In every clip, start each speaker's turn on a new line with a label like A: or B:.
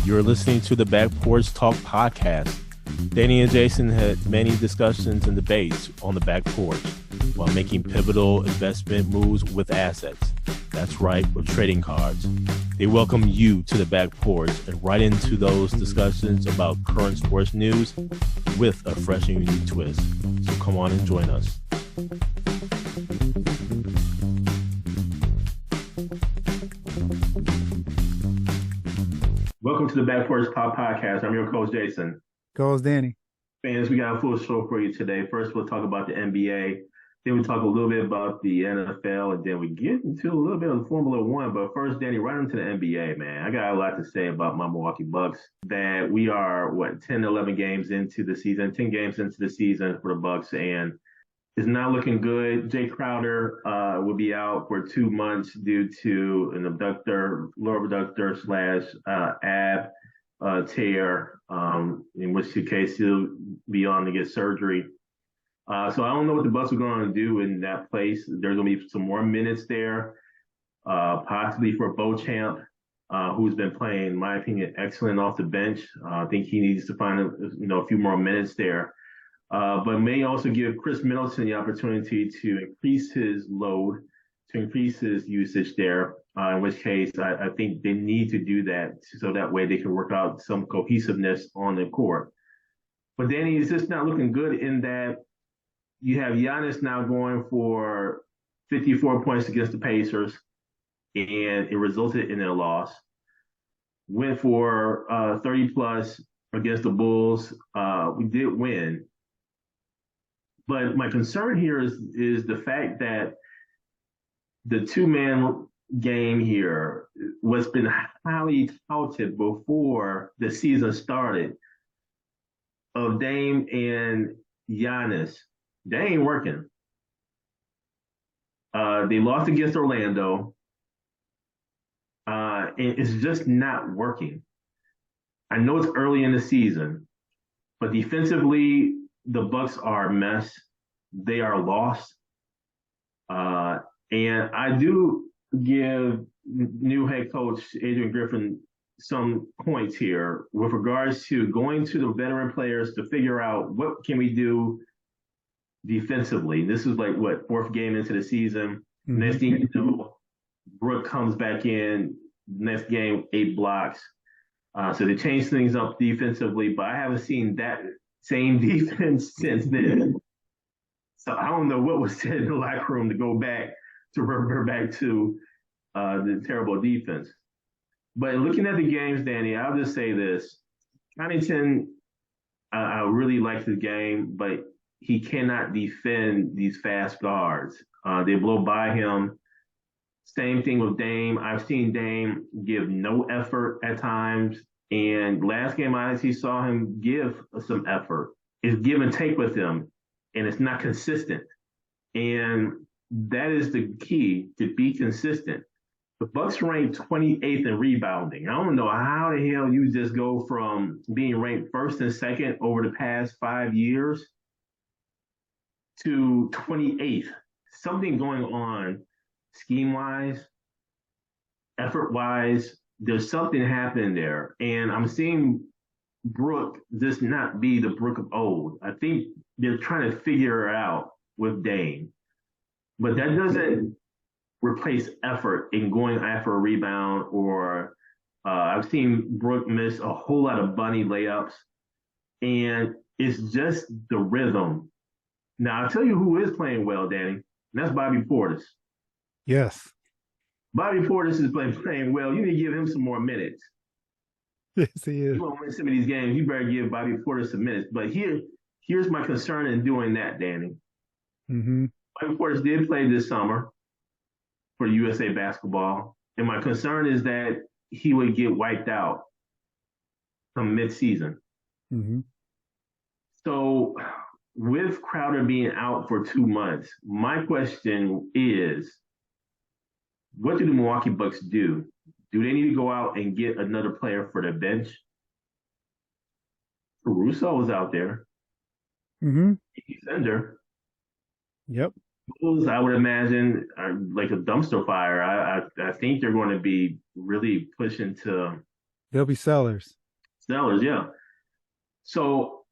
A: You're listening to the Back Porch Talk podcast. Danny and Jason had many discussions and debates on the back porch while making pivotal investment moves with assets. That's right, with trading cards. They welcome you to the back porch and right into those discussions about current sports news with a fresh and unique twist. So come on and join us. Welcome to the Back Porch Talk podcast. I'm your coach, Jason.
B: Coach Danny.
A: Fans, we got a full show for you today. First, we'll talk about the NBA. Then we'll talk a little bit about the NFL, and then we get into a little bit of Formula One. But first, Danny, right into the NBA, man. I got a lot to say about my Milwaukee Bucks. That we are, 10, 11 games into the season, 10 games into the season for the Bucks, and it's not looking good. Jay Crowder will be out for 2 months due to an lower abductor / ab tear, in which case he'll be on to get surgery. So I don't know what the Bucks are going to do in that place. There's going to be some more minutes there, possibly for Beauchamp, who's been playing, in my opinion, excellent off the bench. I think he needs to find a few more minutes there. But may also give Chris Middleton the opportunity to increase his load, to increase his usage there, in which case I think they need to do that so that way they can work out some cohesiveness on the court. But Danny, is just not looking good in that you have Giannis now going for 54 points against the Pacers, and it resulted in a loss. Went for 30-plus against the Bulls. We did win. But my concern here is the fact that the two-man game here was been highly touted before the season started of Dame and Giannis. They ain't working. They lost against Orlando. And it's just not working. I know it's early in the season, but defensively, the Bucks are a mess. They are lost. And I do give new head coach Adrian Griffin some points here with regards to going to the veteran players to figure out what can we do defensively. This is fourth game into the season. Mm-hmm. Next thing you know, Brooke comes back in. Next game, 8 blocks. So they changed things up defensively, but I haven't seen that same defense since then. So I don't know what was said in the locker room to go back to revert back to the terrible defense. But looking at the games, Danny, I'll just say this. Connington, I really like the game, but he cannot defend these fast guards. They blow by him. Same thing with Dame. I've seen Dame give no effort at times. And last game, I actually saw him give some effort. It's give and take with him, and it's not consistent. And that is the key, to be consistent. The Bucks ranked 28th in rebounding. I don't know how the hell you just go from being ranked first and second over the past 5 years to 28th. Something going on scheme-wise, effort-wise. There's something happening there. And I'm seeing Brooke just not be the Brooke of old. I think they're trying to figure it out with Dame. But that doesn't replace effort in going after a rebound, or I've seen Brooke miss a whole lot of bunny layups. And it's just the rhythm. Now, I'll tell you who is playing well, Danny, and that's Bobby Portis.
B: Yes.
A: Bobby Portis is playing well. You need to give him some more minutes.
B: Yes, he is.
A: You want to win some of these games, you better give Bobby Portis some minutes. But here's my concern in doing that, Danny.
B: Mm-hmm.
A: Bobby Portis did play this summer for USA Basketball, and my concern is that he would get wiped out from midseason.
B: Mm-hmm.
A: So with Crowder being out for 2 months, my question is, what do the Milwaukee Bucks do? Do they need to go out and get another player for the bench? Caruso was out there.
B: Mm-hmm.
A: Defender.
B: Yep.
A: Bulls, I would imagine, are like a dumpster fire. I think they're going to be really pushing to
B: They'll be sellers.
A: Sellers, yeah. So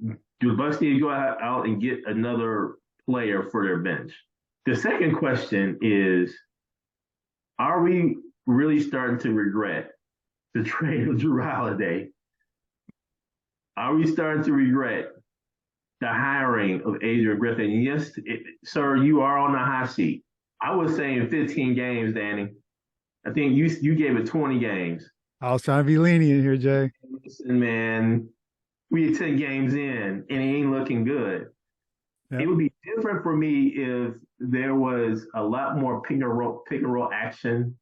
A: do the Bucks need to go out and get another player for their bench? The second question is, are we really starting to regret the trade of Drew Holiday? Are we starting to regret the hiring of Adrian Griffin? Yes, sir, you are on the hot seat. I was saying 15 games, Danny. I think you gave it 20 games.
B: I was trying to be lenient here, Jay.
A: Listen, man, we 10 games in and it ain't looking good.
B: Yep.
A: It would be different for me if there was a lot more pick and roll action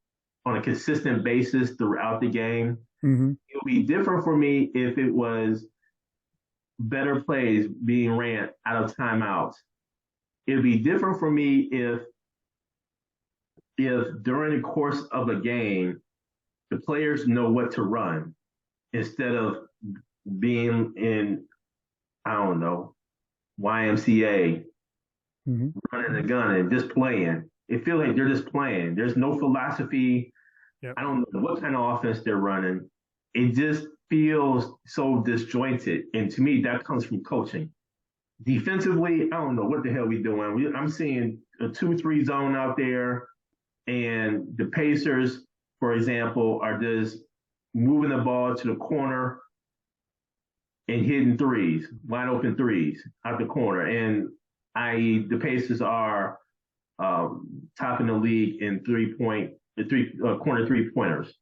A: on a consistent basis throughout the game.
B: Mm-hmm.
A: It would be different for me if it was better plays being ran out of timeouts. It would be different for me if during the course of a game the players know what to run instead of being in, I don't know, YMCA, running a gun and just playing. It feels like they're just playing. There's no philosophy.
B: Yep.
A: I don't know what kind of offense they're running. It just feels so disjointed. And to me, that comes from coaching. Defensively, I don't know what the hell we doing. I'm seeing a 2-3 zone out there, and the Pacers, for example, are just moving the ball to the corner and hitting threes, wide open threes out the corner. And i.e., the Pacers are topping the league in corner three pointers.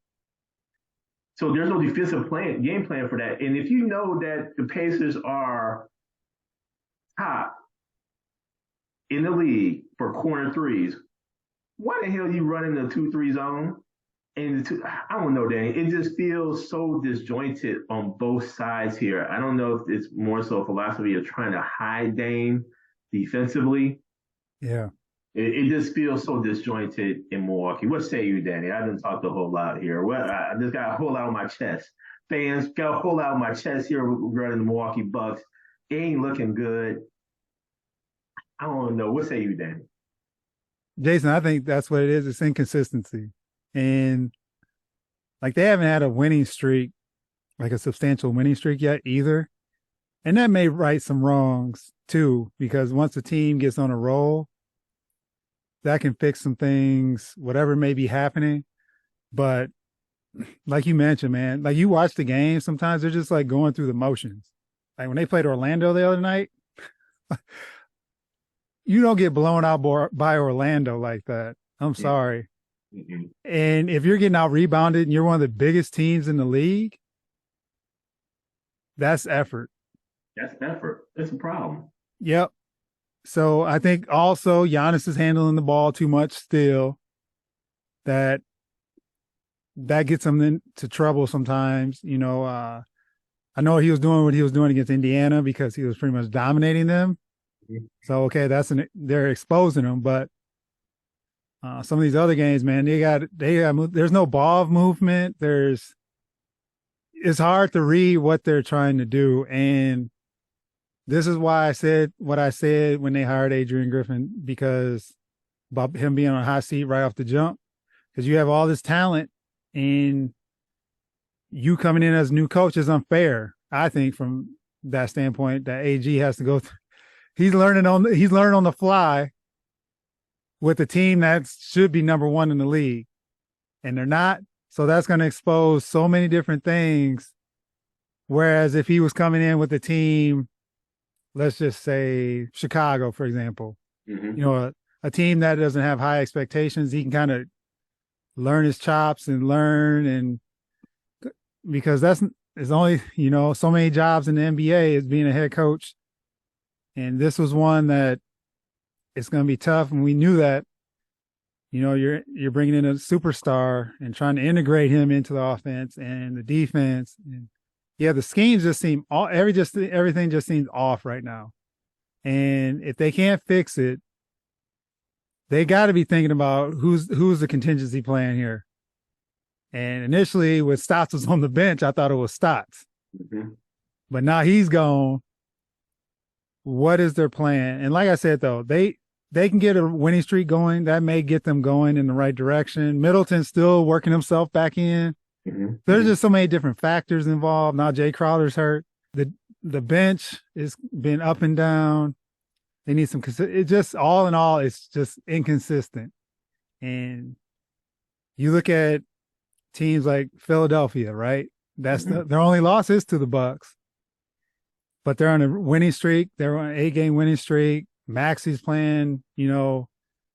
A: So there's no defensive game plan for that. And if you know that the Pacers are top in the league for corner threes, why the hell are you running the 2-3 zone? And I don't know, Danny. It just feels so disjointed on both sides here. I don't know if it's more so a philosophy of trying to hide Dame defensively.
B: Yeah.
A: It just feels so disjointed in Milwaukee. What say you, Danny? I didn't talk a whole lot here. Well, I just got a whole lot on my chest. Fans, got a whole lot on my chest here regarding the Milwaukee Bucks. It ain't looking good. I don't know. What say you, Danny?
B: Jason, I think that's what it is. It's inconsistency. And like they haven't had a winning streak, like a substantial winning streak yet either. And that may right some wrongs too, because once a team gets on a roll, that can fix some things, whatever may be happening. But like you mentioned, man, like you watch the game, sometimes they're just like going through the motions. Like when they played Orlando the other night, you don't get blown out by Orlando like that. I'm sorry.
A: Mm-hmm.
B: And if you're getting out rebounded and you're one of the biggest teams in the league, that's effort.
A: That's effort. That's a problem.
B: Yep. So I think also Giannis is handling the ball too much still. That gets him into trouble sometimes. You know, I know he was doing what he was doing against Indiana because he was pretty much dominating them. Mm-hmm. So, okay, they're exposing him. But some of these other games, man, there's no ball movement. It's hard to read what they're trying to do. And this is why I said what I said when they hired Adrian Griffin, because about him being on a hot seat right off the jump, because you have all this talent and you coming in as new coach is unfair. I think from that standpoint that AG has to go through. He's learning on the fly with a team that should be number one in the league, and they're not. So that's going to expose so many different things. Whereas if he was coming in with a team, let's just say Chicago, for example,
A: mm-hmm.
B: you know, a team that doesn't have high expectations, he can kind of learn his chops and learn. And because there's only, you know, so many jobs in the NBA as being a head coach. And this was one that it's going to be tough. And we knew that, you know, you're bringing in a superstar and trying to integrate him into the offense and the defense. And yeah, the schemes just seem everything just seems off right now. And if they can't fix it, they got to be thinking about who's the contingency plan here. And initially, when Stotts was on the bench, I thought it was Stotts.
A: Mm-hmm.
B: But now he's gone. What is their plan? And like I said, though, they can get a winning streak going. That may get them going in the right direction. Middleton's still working himself back in. There's
A: Hmm.
B: just so many different factors involved. Now Jay Crowder's hurt. The bench has been up and down. They need some. It just all in all, it's just inconsistent. And you look at teams like Philadelphia, right? Their only loss is to the Bucks, but they're on a winning streak. They're on an 8-game winning streak. Maxi's playing,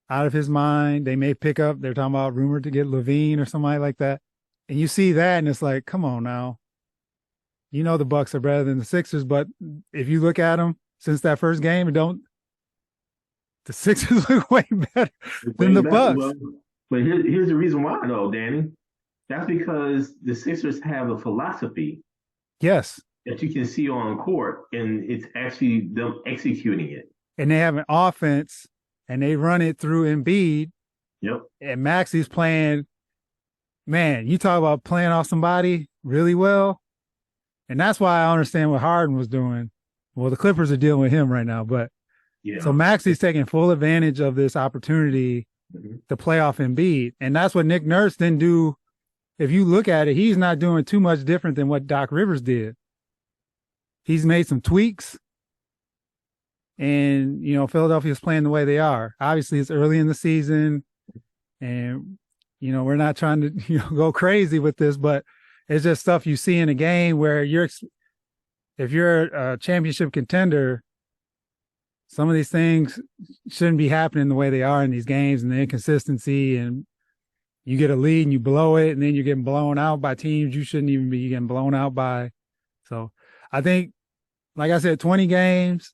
B: out of his mind. They may pick up. They're talking about rumored to get Levine or somebody like that. And you see that, and it's like, come on now. The Bucks are better than the Sixers, but if you look at them since that first game, the Sixers look way better than
A: Way
B: the
A: back.
B: Bucks.
A: Well, but here's the reason why, though, Danny. That's because the Sixers have a philosophy
B: Yes,
A: that you can see on court, and it's actually them executing it.
B: and they have an offense, and they run it through Embiid,
A: Yep.
B: and Maxi's playing. Man, you talk about playing off somebody really well, and that's why I understand what Harden was doing. Well, the Clippers are dealing with him right now, but so
A: Yeah.
B: Maxi's taking full advantage of this opportunity
A: Mhm.
B: to play off Embiid, and that's what Nick Nurse didn't do. If you look at it, he's not doing too much different than what Doc Rivers did. He's made some tweaks, and Philadelphia's playing the way they are. Obviously, it's early in the season, and we're not trying to go crazy with this, but it's just stuff you see in a game where if you're a championship contender, some of these things shouldn't be happening the way they are in these games, and the inconsistency, and you get a lead and you blow it, and then you're getting blown out by teams you shouldn't even be getting blown out by. So I think, like I said, 20 games,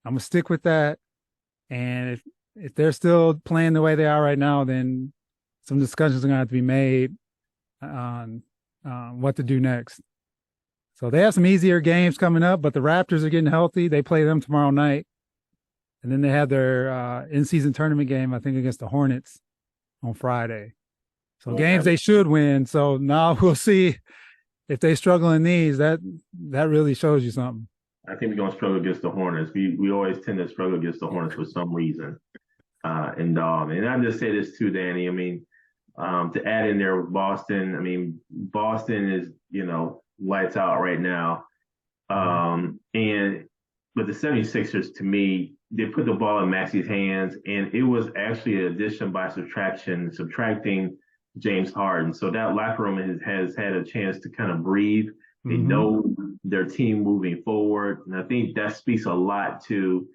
B: I'm gonna stick with that. And if they're still playing the way they are right now, then some discussions are gonna have to be made on what to do next. So they have some easier games coming up, but the Raptors are getting healthy. They play them tomorrow night, and then they have their in-season tournament game, I think, against the Hornets on Friday. So games
A: Okay.
B: they should win. So now we'll see if they struggle in these. That really shows you something.
A: I think we're gonna struggle against the Hornets. We always tend to struggle against the Hornets for some reason. And I just say this too, Danny. I mean, to add in there with Boston, I mean, Boston is, lights out right now. And but the 76ers, to me, they put the ball in Maxi's hands, and it was actually an addition by subtraction, subtracting James Harden. So that locker room has had a chance to kind of breathe. They
B: Mm-hmm.
A: know their team moving forward. And I think that speaks a lot to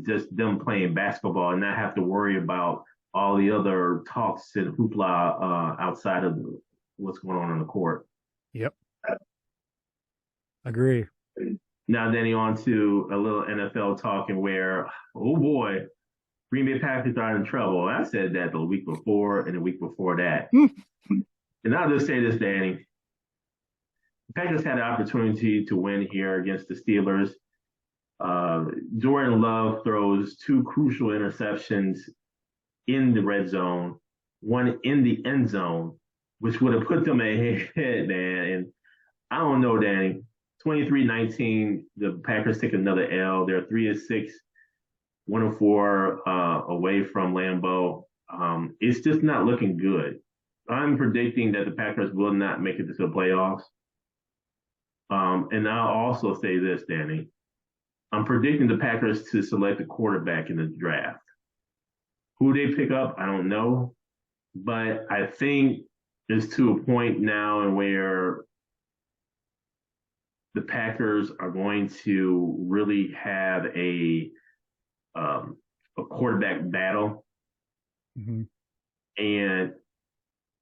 A: just them playing basketball and not have to worry about all the other talks and hoopla outside of what's going on the court.
B: Yep. Agree.
A: Now, Danny, on to a little NFL talking where, oh boy, Green Bay Packers are in trouble. I said that the week before and the week before that. And I'll just say this, Danny. The Packers had an opportunity to win here against the Steelers. Jordan Love throws two crucial interceptions in the red zone, one in the end zone, which would have put them ahead, man. And I don't know, Danny. 23-19, the Packers take another L. They're 3-6, 1-4 away from Lambeau. It's just not looking good. I'm predicting that the Packers will not make it to the playoffs. And I'll also say this, Danny. I'm predicting the Packers to select a quarterback in the draft. Who they pick up, I don't know. But I think it's to a point now and where the Packers are going to really have a quarterback battle.
B: Mm-hmm.
A: And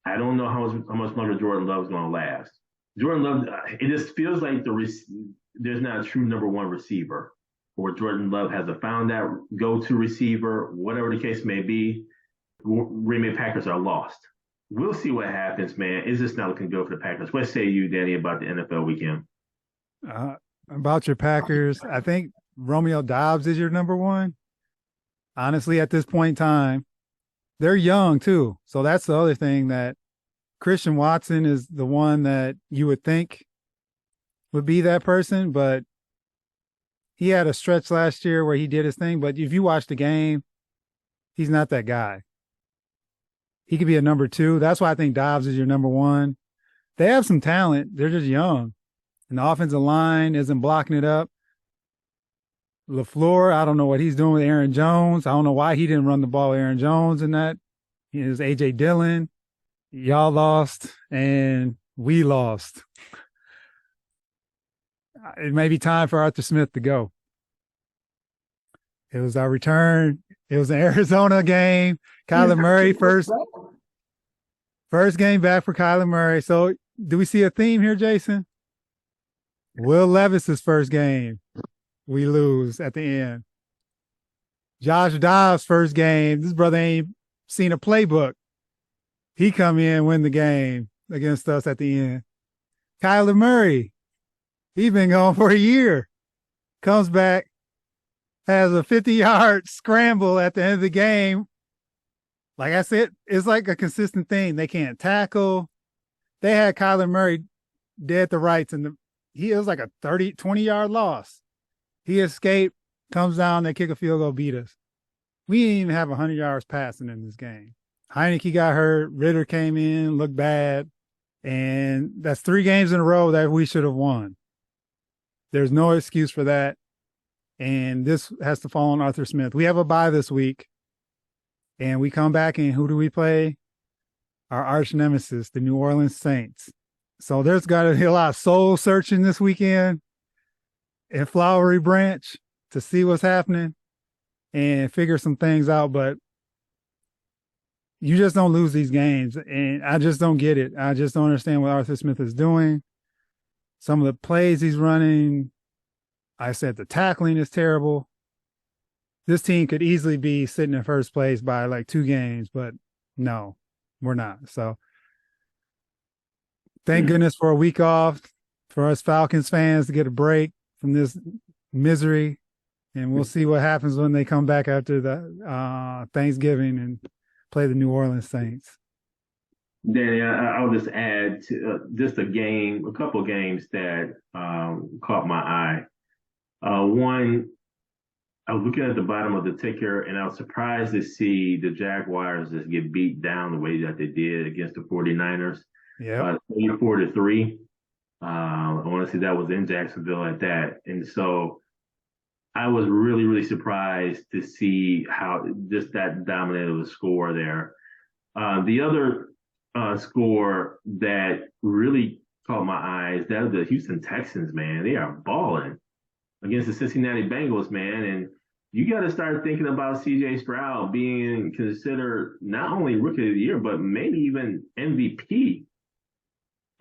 A: I don't know how much longer Jordan Love is going to last. Jordan Love, it just feels like there's not a true number one receiver, or Jordan Love hasn't found that go-to receiver, whatever the case may be. Green Bay Packers are lost. We'll see what happens, man. It's just not looking good for the Packers. What say you, Danny, about the NFL weekend?
B: About your Packers, I think Romeo Dobbs is your number one. Honestly, at this point in time, they're young too. So that's the other thing, that Christian Watson is the one that you would think would be that person, but he had a stretch last year where he did his thing. But if you watch the game, he's not that guy. He could be a number two. That's why I think Dobbs is your number one. They have some talent. They're just young. And the offensive line isn't blocking it up. LaFleur, I don't know what he's doing with Aaron Jones. I don't know why he didn't run the ball with Aaron Jones in that. It was A.J. Dillon. Y'all lost, and we lost. It may be time for Arthur Smith to go. It was our return. It was an Arizona game. Kyler Murray first game back for Kyler Murray. So do we see a theme here, Jason? Will Levis's first game, we lose at the end. Josh Dobbs' first game, this brother ain't seen a playbook. He come in, win the game against us at the end. Kyler Murray, he's been gone for a year. Comes back, has a 50-yard scramble at the end of the game. Like I said, it's like a consistent thing. They can't tackle. They had Kyler Murray dead to rights, and it was like a 20-yard loss. He escaped, comes down, they kick a field goal, beat us. We didn't even have 100 yards passing in this game. Heineke got hurt. Ritter came in, looked bad. And that's 3 games in a row that we should have won. There's no excuse for that. And this has to fall on Arthur Smith. We have a bye this week. And we come back, and who do we play? Our arch nemesis, the New Orleans Saints. So there's got to be a lot of soul searching this weekend in Flowery Branch to see what's happening and figure some things out. But you just don't lose these games. And I just don't get it. I just don't understand what Arthur Smith is doing. Some of the plays he's running, I said the tackling is terrible. This team could easily be sitting in first place by like 2 games, but no, we're not. So thank goodness for a week off for us Falcons fans to get a break from this misery. And we'll see what happens when they come back after the Thanksgiving and play the New Orleans Saints.
A: Danny, I'll just add to, just a couple of games that caught my eye. One, I was looking at the bottom of the ticker, and I was surprised to see the Jaguars just get beat down the way that they did against the 49ers.
B: Yeah.
A: 34-3. Honestly, that was in Jacksonville at that. And so I was really, really surprised to see how just that dominant of a score there. The other score that really caught my eye is that of the Houston Texans, man. They are balling against the Cincinnati Bengals, man. And you got to start thinking about C.J. Stroud being considered not only Rookie of the Year, but maybe even MVP.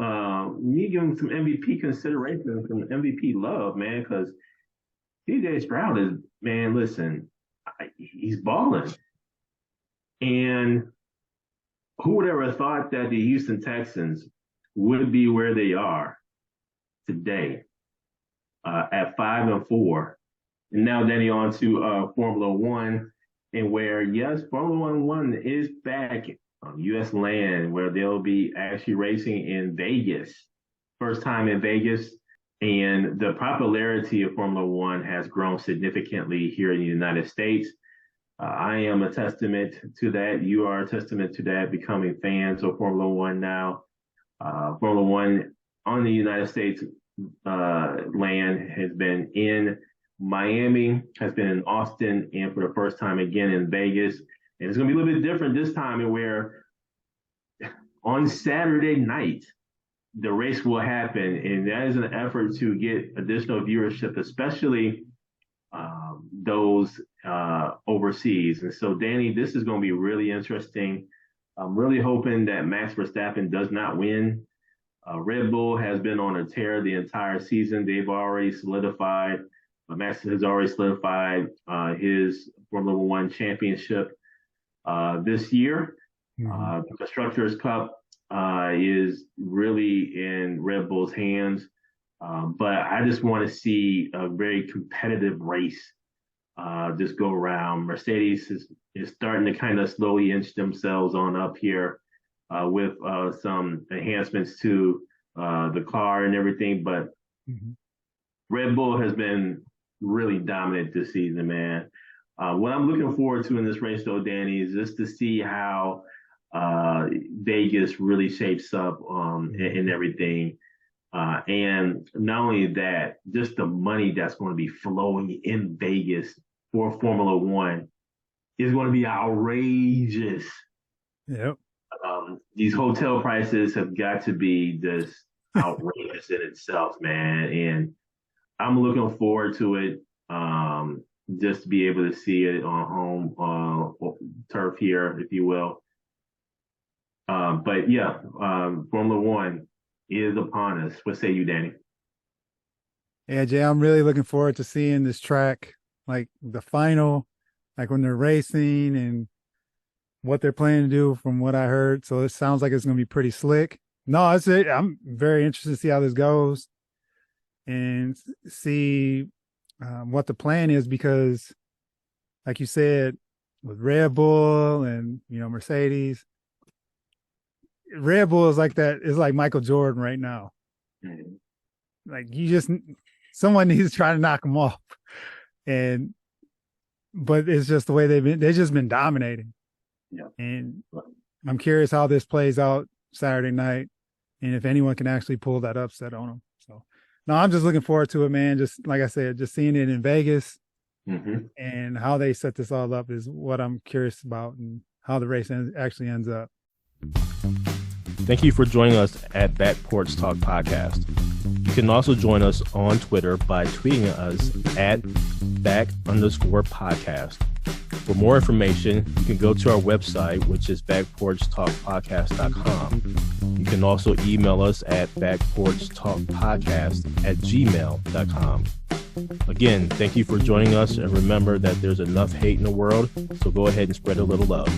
A: You need to give him some MVP consideration, some MVP love, man, because C.J. Stroud is, man, listen, he's balling. And who would ever thought that the Houston Texans would be where they are today? At 5-4, and now Danny on to Formula One, and where yes, Formula One is back on U.S. land, where they'll be actually racing in Vegas, first time in Vegas, and the popularity of Formula One has grown significantly here in the United States. I am a testament to that. You are a testament to that, becoming fans of Formula One now. Formula One on the United States land has been in Miami, has been in Austin, and for the first time again in Vegas. And it's going to be a little bit different this time, where on Saturday night the race will happen, and that is an effort to get additional viewership, especially those overseas. And so, Danny, this is going to be really interesting. I'm really hoping that Max Verstappen does not win. Red Bull has been on a tear the entire season. They've already solidified, Max has already solidified his Formula One championship this year. Mm-hmm. The Constructors' Cup is really in Red Bull's hands. But I just want to see a very competitive race just go around. Mercedes is starting to kind of slowly inch themselves on up here. With some enhancements to the car and everything. But Red Bull has been really dominant this season, man. What I'm looking forward to in this race, though, Danny, is just to see how Vegas really shapes up and everything. And not only that, just the money that's going to be flowing in Vegas for Formula One is going to be outrageous.
B: Yep.
A: These hotel prices have got to be just outrageous in itself, man. And I'm looking forward to it. Just to be able to see it on home turf here, if you will. But yeah, Formula One is upon us. What say you, Danny?
B: Yeah, Jay, I'm really looking forward to seeing this track, like the final, like when they're racing and what they're planning to do from what I heard. So it sounds like it's going to be pretty slick. No, I'm very interested to see how this goes and see what the plan is, because like you said, with Red Bull and, Mercedes, Red Bull is like that. It's like Michael Jordan right now.
A: Mm-hmm.
B: Like someone needs to try to knock them off. But it's just the way they've just been dominating.
A: Yeah.
B: And I'm curious how this plays out Saturday night, and if anyone can actually pull that upset on them. So, no, I'm just looking forward to it, man. Just like I said, just seeing it in Vegas and how they set this all up is what I'm curious about, and how the race actually ends up.
C: Thank you for joining us at Back Porch Talk Podcast. You can also join us on Twitter by tweeting us at @back_podcast. For more information, you can go to our website, which is backporchtalkpodcast.com. You can also email us at backporchtalkpodcast@gmail.com. Again, thank you for joining us, and remember that there's enough hate in the world, so go ahead and spread a little love.